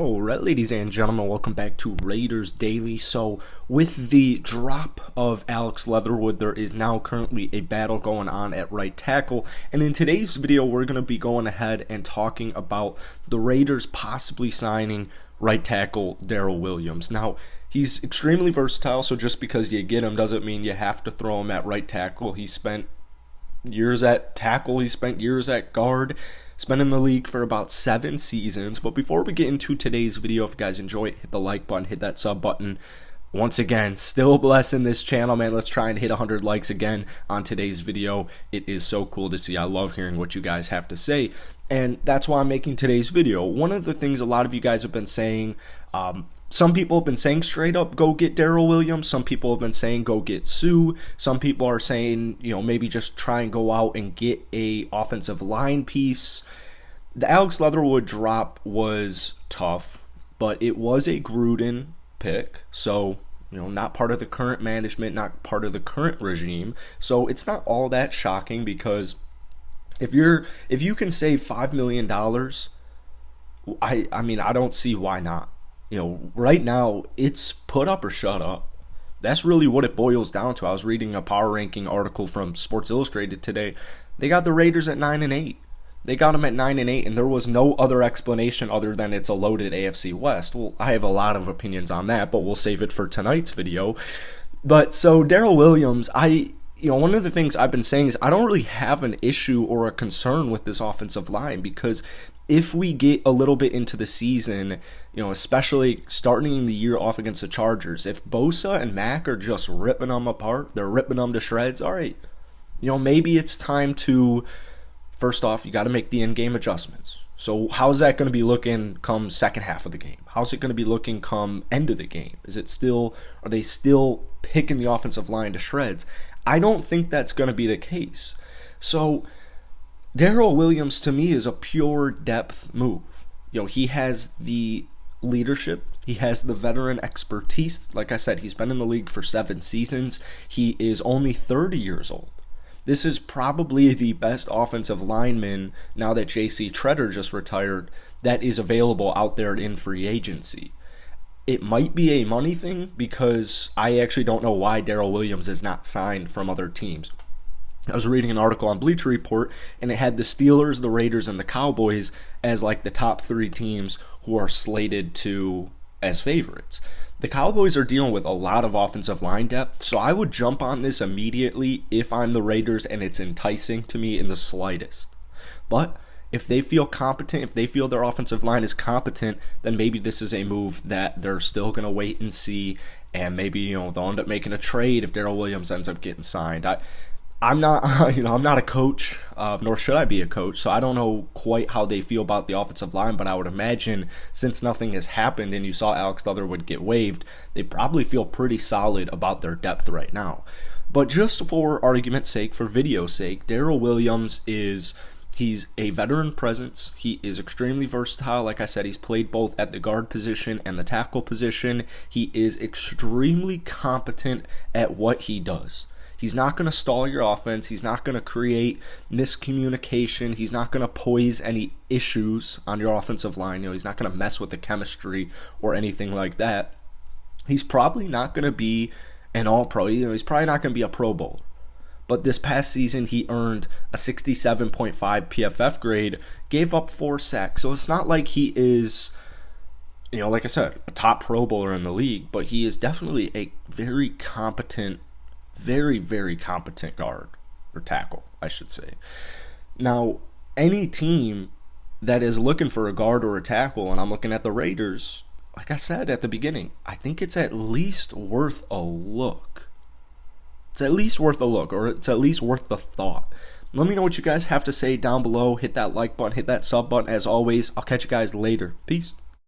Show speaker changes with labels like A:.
A: Alright, ladies and gentlemen, welcome back to Raiders Daily. So, with the drop of Alex Leatherwood, there is now currently a battle going on at right tackle. And in today's video, we're going to be going ahead and talking about the Raiders possibly signing right tackle Daryl Williams. Now, he's extremely versatile, so just because you get him doesn't mean you have to throw him at right tackle. He spent years at tackle, he spent years at guard. He's been in the league for about 7 seasons. But before we get into today's video, if you guys enjoy it, hit the like button, hit that sub button. Once again, still blessing this channel, man. Let's try and hit 100 likes again on today's video. It is so cool to see. I love hearing what you guys have to say, and that's why I'm making today's video. One of the things a lot of you guys have been saying, some people have been saying straight up, go get Daryl Williams. Some people have been saying, go get Sue. Some people are saying, maybe just try and go out and get a offensive line piece. The Alex Leatherwood drop was tough, but it was a Gruden pick. So, not part of the current management, not part of the current regime. So it's not all that shocking, because if you can save $5 million, I don't see why not. Right now, it's put up or shut up. That's really what it boils down to. I was reading a power ranking article from Sports Illustrated today. They got the Raiders at 9-8. They got them at 9-8, and there was no other explanation other than it's a loaded AFC West. Well, I have a lot of opinions on that, but we'll save it for tonight's video. But so Daryl Williams, one of the things I've been saying is I don't really have an issue or a concern with this offensive line, because if we get a little bit into the season, especially starting the year off against the Chargers, if Bosa and Mack are just ripping them apart, they're ripping them to shreds, all right, maybe it's time to, first off, you got to make the in-game adjustments. So how's that going to be looking come second half of the game? How's it going to be looking come end of the game? Are they still picking the offensive line to shreds? I don't think that's going to be the case. So Daryl Williams, to me, is a pure depth move. He has the leadership. He has the veteran expertise. Like I said, he's been in the league for 7 seasons. He is only 30 years old. This is probably the best offensive lineman, now that J.C. Treader just retired, that is available out there in free agency. It might be a money thing, because I actually don't know why Daryl Williams is not signed from other teams. I was reading an article on Bleacher Report, and it had the Steelers, the Raiders, and the Cowboys as like the top 3 teams who are slated to as favorites. The Cowboys are dealing with a lot of offensive line depth, so I would jump on this immediately if I'm the Raiders and it's enticing to me in the slightest. But if they feel competent, if they feel their offensive line is competent, then maybe this is a move that they're still going to wait and see, and maybe they'll end up making a trade if Daryl Williams ends up getting signed. I'm not, I'm not a coach, nor should I be a coach, so I don't know quite how they feel about the offensive line, but I would imagine since nothing has happened and you saw Alex Leatherwood get waived, they probably feel pretty solid about their depth right now. But just for argument's sake, for video's sake, Daryl Williams he's a veteran presence. He is extremely versatile. Like I said, he's played both at the guard position and the tackle position. He is extremely competent at what he does. He's not going to stall your offense. He's not going to create miscommunication. He's not going to pose any issues on your offensive line. He's not going to mess with the chemistry or anything like that. He's probably not going to be an all-pro. He's probably not going to be a Pro Bowler. But this past season, he earned a 67.5 PFF grade, gave up 4 sacks. So it's not like he is, like I said, a top Pro Bowler in the league, but he is definitely a very competent, very, very competent guard, or tackle, I should say. Now, any team that is looking for a guard or a tackle, and I'm looking at the Raiders, like I said at the beginning, I think it's at least worth a look. It's at least worth a look, or it's at least worth the thought. Let me know what you guys have to say down below. Hit that like button, hit that sub button. As always, I'll catch you guys later. Peace.